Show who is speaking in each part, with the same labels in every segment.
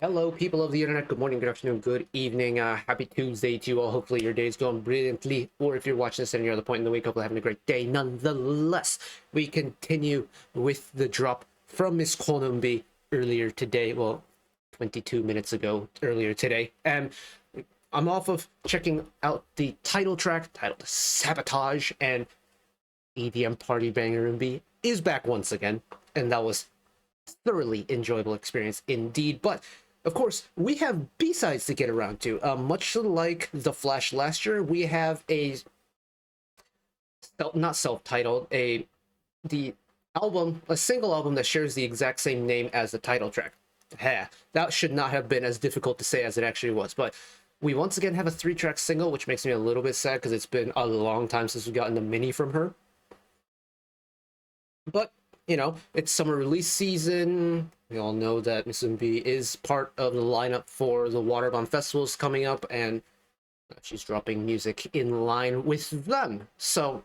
Speaker 1: Hello, people of the internet. Good morning, good afternoon, good evening. Happy Tuesday to you all. Hopefully your day is going brilliantly, or if you're watching this at any other point in the week, hopefully having a great day. Nonetheless, we continue with the drop from Miss KWON EUNBI earlier today. Well, 22 minutes ago, earlier today. And I'm off of checking out the title track, titled Sabotage, and EDM Party Banger EUNBI is back once again. And that was thoroughly enjoyable experience indeed. But of course, we have B-sides to get around to. Much like The Flash last year, we have a not self-titled, a single album that shares the exact same name as the title track. That should not have been as difficult to say as it actually was. But we once again have a 3-track single, which makes me a little bit sad because it's been a long time since we've gotten a mini from her. But you know, it's summer release season. We all know that Miss EUNBI is part of the lineup for the Waterbomb festivals coming up, and she's dropping music in line with them. So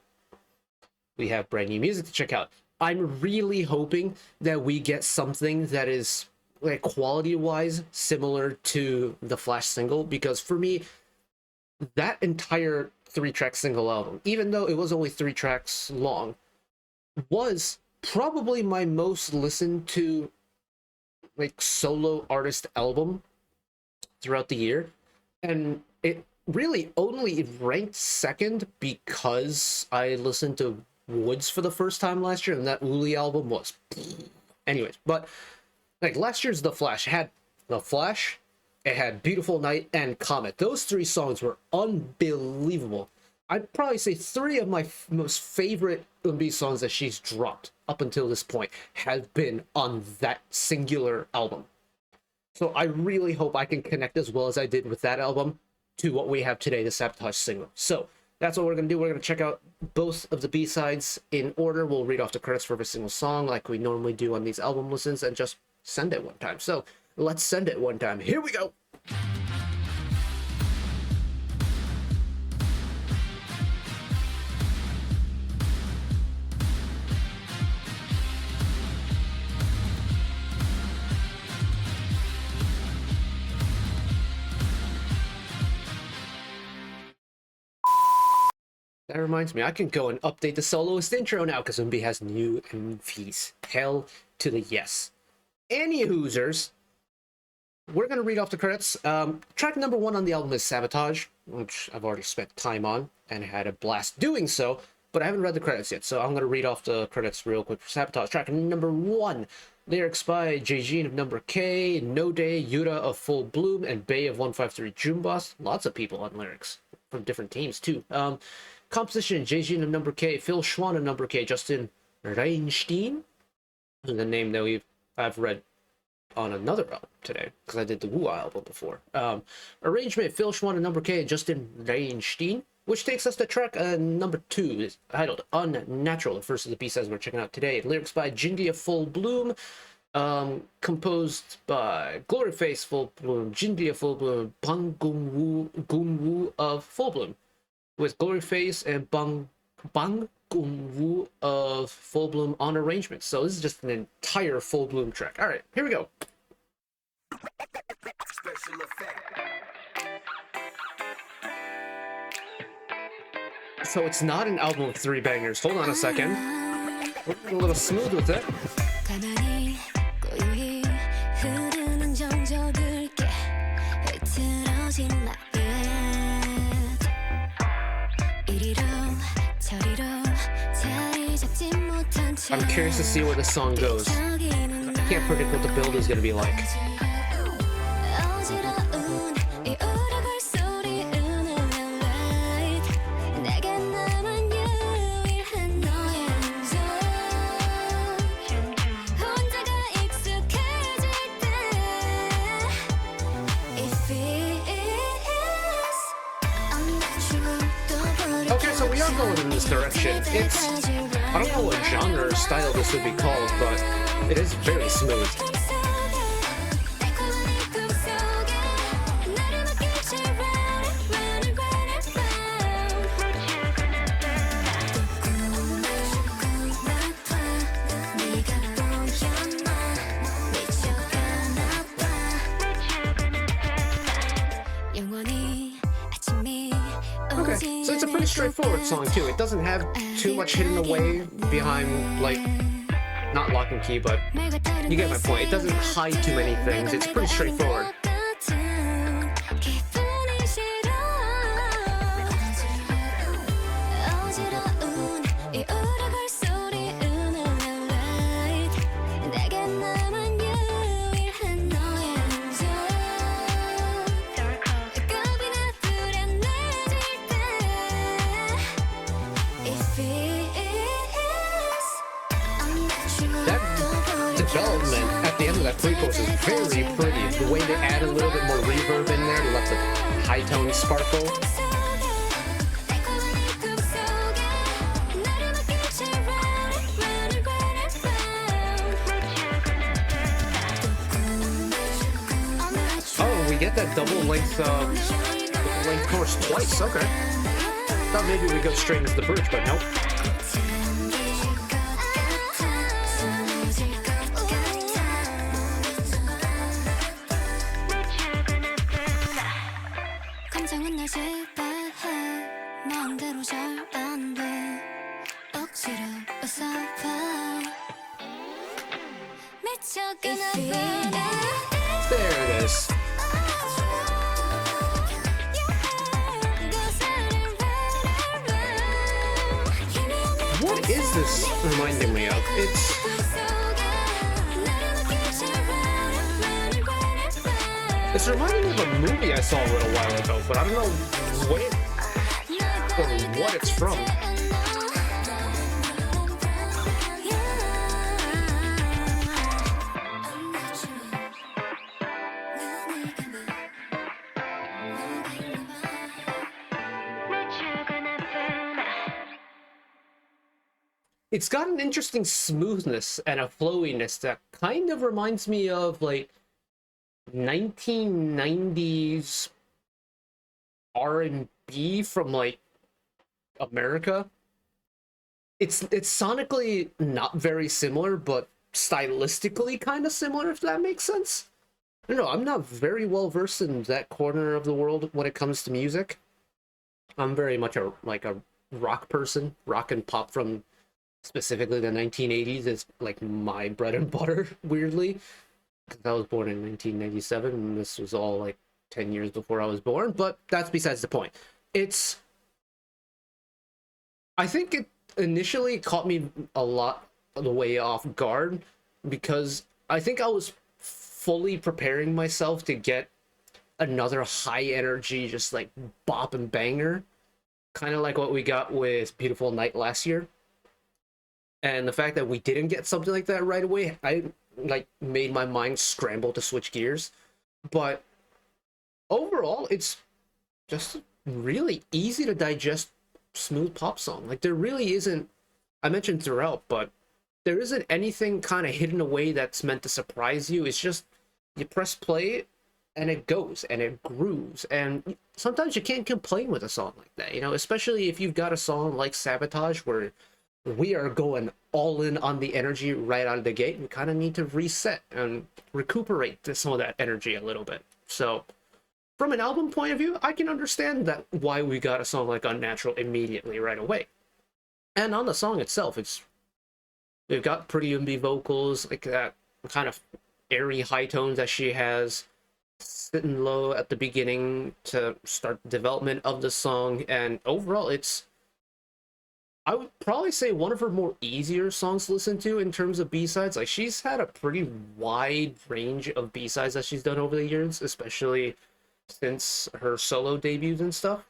Speaker 1: we have brand new music to check out. I'm really hoping that we get something that is like quality-wise similar to the Flash single, because for me, that entire 3-track single album, even though it was only 3 tracks long, was probably my most listened to like solo artist album throughout the year, and it really only ranked second because I listened to Woods for the first time last year, and that Uli album was anyways. But like last year's The Flash had The Flash, it had Beautiful Night and Comet. Those 3 songs were unbelievable. I'd probably say 3 of my most favorite EUNBI songs that she's dropped up until this point have been on that singular album. So I really hope I can connect as well as I did with that album to what we have today, the Sabotage single. So that's what we're going to do. We're going to check out both of the B-sides in order. We'll read off the credits for every single song like we normally do on these album listens and just send it one time. So let's send it one time. Here we go. That reminds me, I can go and update the soloist intro now because EUNBI has new MVs. Hell to the yes. Any hoosers, we're going to read off the credits. Track number 1 on the album is Sabotage, which I've already spent time on and had a blast doing so, but I haven't read the credits yet, so I'm going to read off the credits real quick for Sabotage. Track number 1, lyrics by Jaejin of Number K, No Day, Yuta of Full Bloom, and Bay of 153 Jumbos. Lots of people on lyrics from different teams too. Composition, Jaejin of Number K, Phil Schwan of Number K, Justin Reinstein, the name that I've read on another album today, because I did the Wu album before. Arrangement, Phil Schwan of Number K, Justin Reinstein, which takes us to track number 2, is titled Unnatural, the first of the B-sides we're checking out today. Lyrics by Jingi of Full Bloom, composed by Gloryface Full Bloom, Jingi of Full Bloom, Bang Gung-woo of Full Bloom, with Gloryface and Bang Gung-woo of Full Bloom on arrangements. So this is just an entire Full Bloom track. All right, here we go. So it's not an album of 3 bangers. Hold on a second. We're getting a little smooth with it. I'm curious to see where the song goes. I can't predict what the build is going to be like. Okay, so we are going in this direction. I don't know what genre or style this would be called, but it is very smooth. it's a pretty straightforward song too. It doesn't have too much hidden away behind, like, not lock and key, but you get my point. It doesn't hide too many things. It's pretty straightforward. Development at the end of that pre-chorus is very pretty. The way they add a little bit more reverb in there lets the high tone sparkle. Oh, we get that double length chorus twice. Okay. Thought maybe we go straight into the bridge, but nope. There it is. What is this reminding me of? It's reminding me of a movie I saw a little while ago, but I don't know where or what it's from. It's got an interesting smoothness and a flowiness that kind of reminds me of, like, 1990s R&B from, like, America. It's sonically not very similar, but stylistically kind of similar, if that makes sense. I don't know, I'm not very well versed in that corner of the world when it comes to music. I'm very much a rock person. Rock and pop from specifically the 1980s is like my bread and butter, weirdly. Because I was born in 1997, and this was all like 10 years before I was born, but that's besides the point. I think it initially caught me a lot of the way off guard, because I think I was fully preparing myself to get another high energy, just like bop and banger, kind of like what we got with Beautiful Night last year. And the fact that we didn't get something like that right away, I like made my mind scramble to switch gears. But overall, it's just really easy to digest smooth pop song. Like, there really isn't, I mentioned throughout, but there isn't anything kind of hidden away that's meant to surprise you. It's just you press play and it goes and it grooves, and sometimes you can't complain with a song like that, you know, especially if you've got a song like Sabotage where we are going all in on the energy right out of the gate. We kind of need to reset and recuperate some of that energy a little bit. So from an album point of view, I can understand that why we got a song like Unnatural immediately right away. And on the song itself, they've got pretty Eunbi vocals, like that kind of airy high tones that she has, sitting low at the beginning to start development of the song. And overall, I would probably say one of her more easier songs to listen to in terms of B-sides. Like, she's had a pretty wide range of B-sides that she's done over the years, especially since her solo debuts and stuff.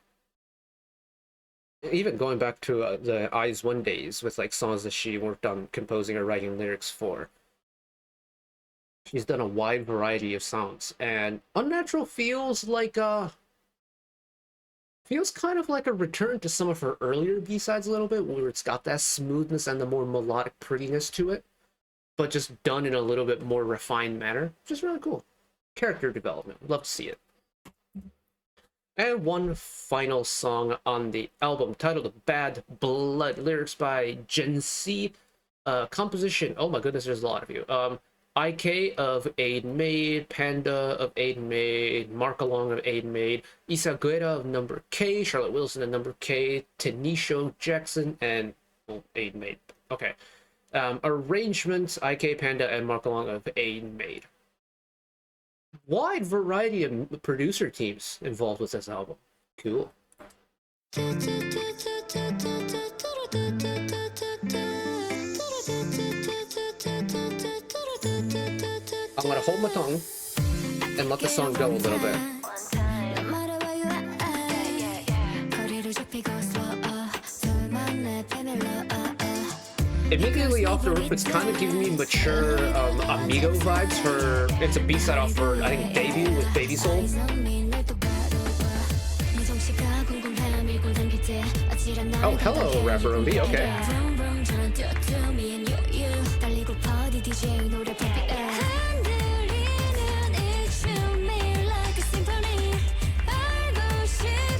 Speaker 1: Even going back to the Eyes One days with like songs that she worked on composing or writing lyrics for. She's done a wide variety of sounds, and Unnatural feels kind of like a return to some of her earlier B-sides a little bit, where it's got that smoothness and the more melodic prettiness to it, but just done in a little bit more refined manner, which is really cool. Character development, love to see it. And one final song on the album, titled Bad Blood, lyrics by Gen C, composition, oh my goodness, there's a lot of you. IK of Aiden Maid, Panda of Aiden Maid, Mark Along of Aiden Maid, Isaguera of number K, Charlotte Wilson of number K, Tanisho Jackson, and well, Aiden Maid. Okay. Arrangements, IK, Panda, and Mark Along of Aiden Maid. Wide variety of producer teams involved with this album. Cool. I'm gonna hold my tongue and let the song go a little bit. Immediately off the rip, it's kind of giving me mature Amigo vibes. It's a B-side off her, I think, debut with Baby Soul. Oh, hello, rapper Unnatural, okay.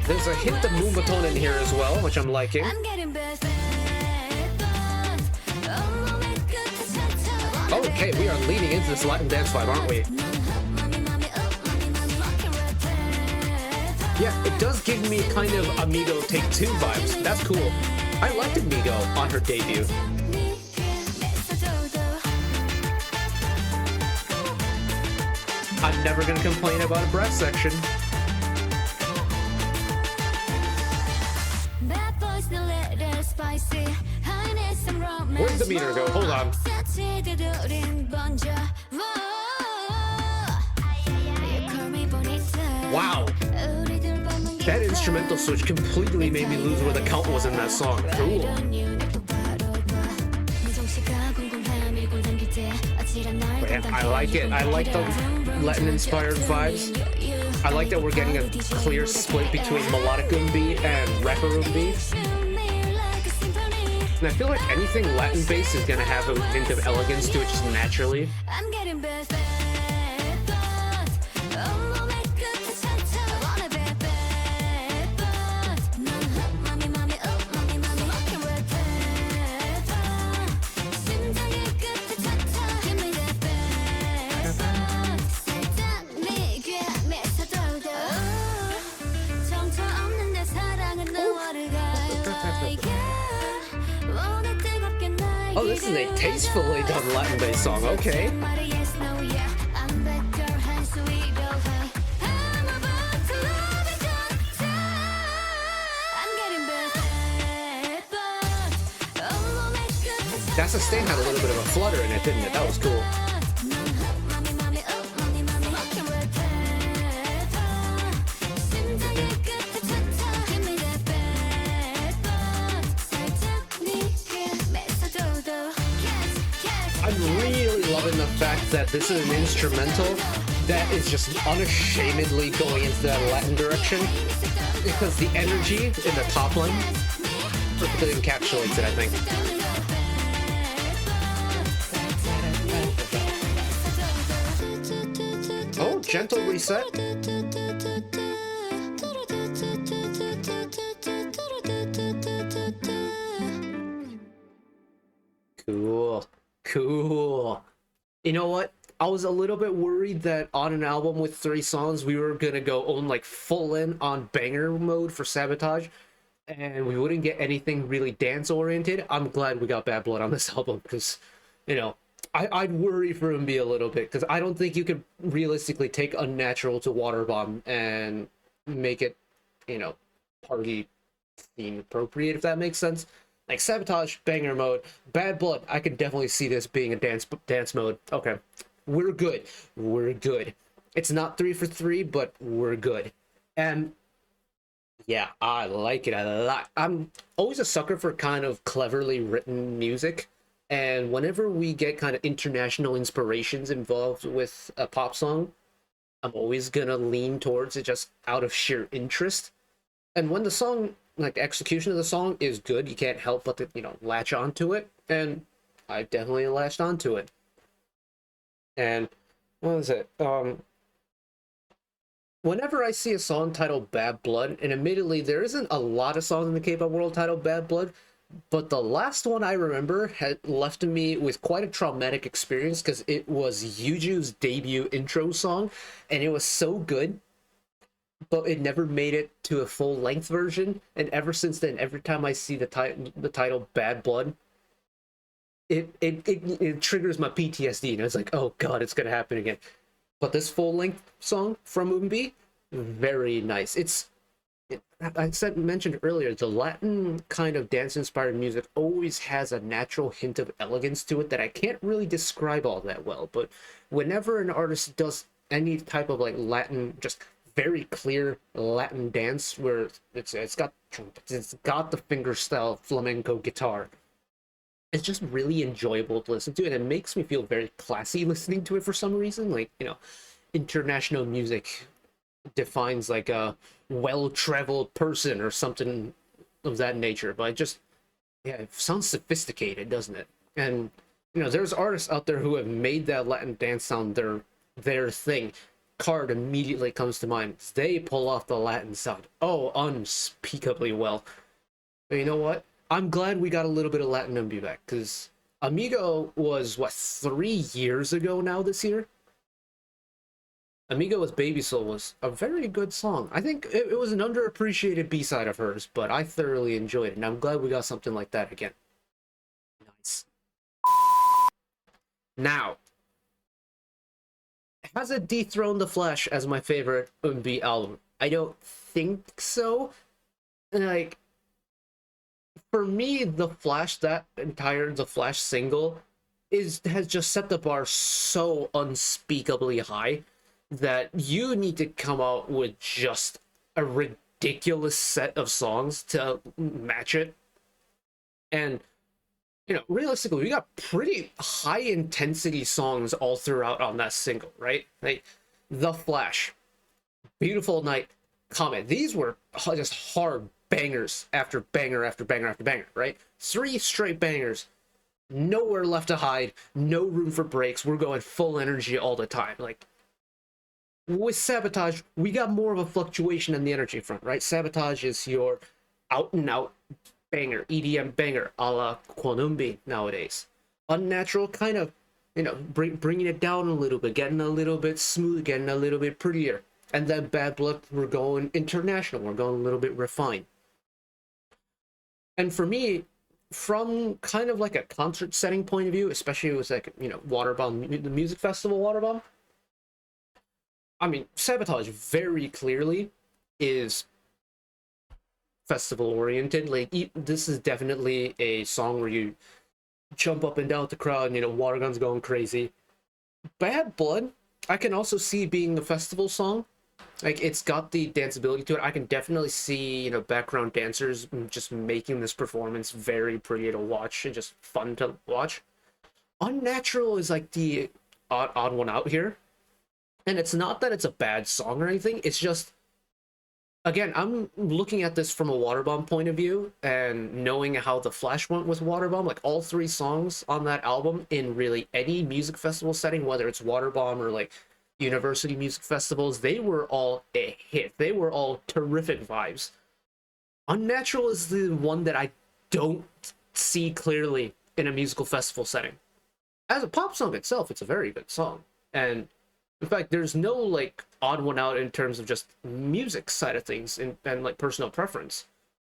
Speaker 1: There's a hint of Moombahton in here as well, which I'm liking. Okay, we are leaning into this Latin dance vibe, aren't we? Yeah, it does give me kind of Amigo Take 2 vibes. That's cool. I liked Amigo on her debut. I'm never gonna complain about a breath section. Where'd the meter go? Hold on. Wow. That instrumental switch completely made me lose where the count was in that song. Cool. Yeah, I like it. I like the Latin-inspired vibes. I like that we're getting a clear split between melodic Unnbi and rapper Unnbi. And I feel like anything Latin-based is gonna have a hint of elegance to it just naturally. Oh, this is a tastefully done Latin-based song, okay. That sustain had a little bit of a flutter in it, didn't it? That was cool. I'm really loving the fact that this is an instrumental that is just unashamedly going into that Latin direction, because the energy in the top line perfectly encapsulates it, I think. Oh, gentle reset. Cool. Cool. You know what? I was a little bit worried that on an album with 3 songs, we were gonna go on like full in on banger mode for Sabotage, and we wouldn't get anything really dance oriented. I'm glad we got Bad Blood on this album, because, you know, I'd worry for Unnbi a little bit, because I don't think you could realistically take Unnatural to Waterbomb and make it, you know, party theme appropriate, if that makes sense. Like Sabotage, banger mode. Bad Blood, I can definitely see this being a dance mode. Okay, we're good. We're good. It's not 3 for 3, but we're good. And yeah, I like it a lot. I'm always a sucker for kind of cleverly written music. And whenever we get kind of international inspirations involved with a pop song, I'm always gonna lean towards it just out of sheer interest. And when the song, like the execution of the song is good, you can't help but to, you know, latch onto it. And I definitely latched onto it. And what was it? Whenever I see a song titled Bad Blood, and admittedly there isn't a lot of songs in the K-pop world titled Bad Blood, But the last one I remember had left me with quite a traumatic experience because it was Yuju's debut intro song, and it was so good, but it never made it to a full length version. And ever since then, every time I see the title Bad Blood, it triggers my PTSD, and it's like, oh god, it's gonna happen again. But this full length song from Unbi, very nice. I mentioned earlier, the Latin kind of dance inspired music always has a natural hint of elegance to it that I can't really describe all that well. But whenever an artist does any type of like Latin, just very clear Latin dance where it's got trumpets, it's got the fingerstyle flamenco guitar, it's just really enjoyable to listen to, and it makes me feel very classy listening to it for some reason. Like, international music defines like a well-traveled person or something of that nature, but yeah, it sounds sophisticated, doesn't it? And there's artists out there who have made that Latin dance sound their thing. Card immediately comes to mind. They pull off the Latin sound, oh, unspeakably well. But you know what, I'm glad we got a little bit of Latin Unbi back, because Amigo was, what, 3 years ago now this year? Amigo with Baby Soul was a very good song. I think it was an underappreciated B-side of hers, but I thoroughly enjoyed it, and I'm glad we got something like that again. Nice. Now, has it dethroned The Flash as my favorite Unbi album? I don't think so. Like, for me, The Flash single has just set the bar so unspeakably high that you need to come out with just a ridiculous set of songs to match it. And realistically, we got pretty high intensity songs all throughout on that single, right? Like The Flash, Beautiful Night, Comet. These were just hard bangers after banger after banger after banger, right? 3 straight bangers, nowhere left to hide, no room for breaks. We're going full energy all the time. Like, with Sabotage, we got more of a fluctuation in the energy front, right? Sabotage is your out and out banger, EDM banger, a la KWON EUNBI nowadays. Unnatural, kind of, bringing it down a little bit, getting a little bit smooth, getting a little bit prettier. And then Bad Blood, we're going international, we're going a little bit refined. And for me, from kind of like a concert setting point of view, especially with like, Waterbomb, the music festival Waterbomb, I mean, Sabotage very clearly is festival oriented. Like, this is definitely a song where you jump up and down with the crowd and, water guns going crazy. Bad Blood, I can also see being a festival song. Like, it's got the danceability to it. I can definitely see, background dancers just making this performance very pretty to watch and just fun to watch. Unnatural is like the odd one out here. And it's not that it's a bad song or anything. It's just, again, I'm looking at this from a Waterbomb point of view and knowing how The Flash went with Waterbomb. Like, all 3 songs on that album in really any music festival setting, whether it's Waterbomb or like university music festivals, they were all a hit. They were all terrific vibes. Unnatural is the one that I don't see clearly in a musical festival setting. As a pop song itself, it's a very good song. And in fact, there's no like odd one out in terms of just music side of things and like personal preference.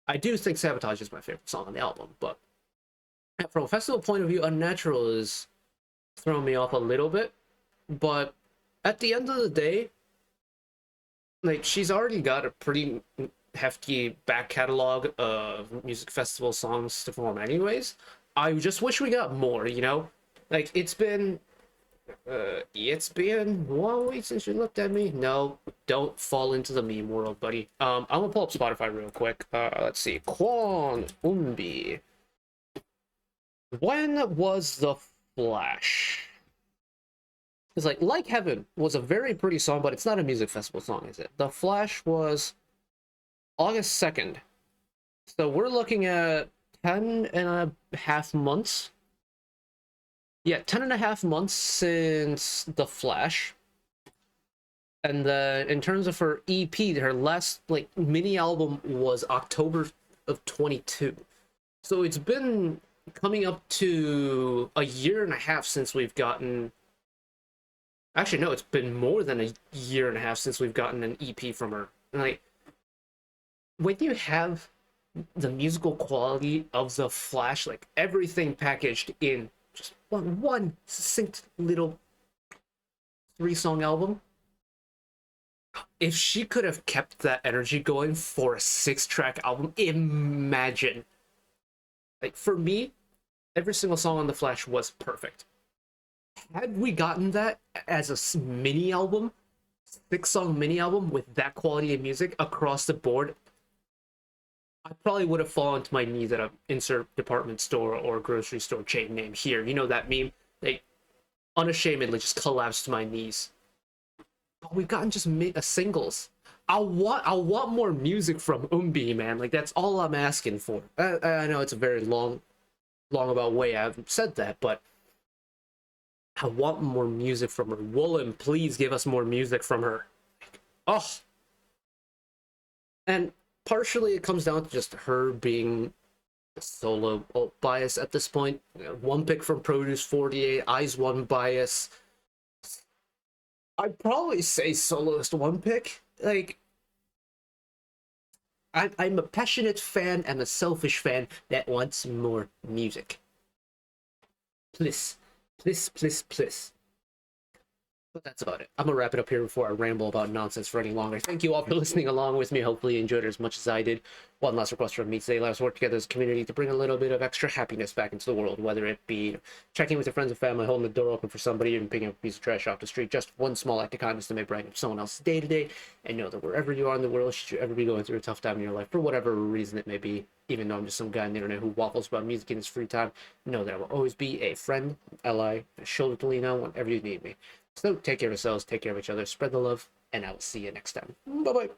Speaker 1: I do think Sabotage is my favorite song on the album, but from a festival point of view, Unnatural is throwing me off a little bit. But at the end of the day, like, she's already got a pretty hefty back catalog of music festival songs to perform anyways. I just wish we got more, Like, it's been 1 week since you looked at me. No, don't fall into the meme world, buddy. I'm gonna pull up Spotify real quick. Let's see. KWON EUNBI. When was The Flash? It's like Heaven was a very pretty song, but it's not a music festival song, is it? The Flash was August 2nd. So we're looking at 10.5 months. Yeah, 10.5 months since The Flash. And then in terms of her EP, her last like mini album was October of 22. So it's been coming up to a year and a half since we've gotten. Actually, no, it's been more than a year and a half since we've gotten an EP from her. And like, when you have the musical quality of the Flash, like everything packaged in just one succinct little 3-song album, if she could have kept that energy going for a 6-track album, imagine. Like, for me, every single song on the Flash was perfect. Had we gotten that as a mini album, 6-song mini album with that quality of music across the board, I probably would have fallen to my knees at a insert department store or grocery store chain name here. You know that meme? Like, unashamedly just collapsed to my knees. But we've gotten just a singles. I want more music from Umbi, man. Like, that's all I'm asking for. I know it's a very long about way I've said that, but I want more music from her. Woolen, please give us more music from her. Oh, and partially it comes down to just her being a solo bias at this point. You know, one pick from Produce 48, Eyes One bias. I'd probably say soloist one pick. Like, I'm a passionate fan and a selfish fan that wants more music. Please, please, please, please. But that's about it. I'm gonna wrap it up here before I ramble about nonsense for any longer. Thank you all for listening along with me. Hopefully you enjoyed it as much as I did. One last request from me today. Let us work together as a community to bring a little bit of extra happiness back into the world, whether it be checking with your friends and family, holding the door open for somebody, and picking up a piece of trash off the street. Just one small act of kindness to make brighten up someone else's day to day. And know that wherever you are in the world, should you ever be going through a tough time in your life, for whatever reason it may be, even though I'm just some guy on the internet who waffles about music in his free time, know that I will always be a friend, ally, a shoulder to lean on whenever you need me. So take care of yourselves, take care of each other, spread the love, and I will see you next time. Bye bye.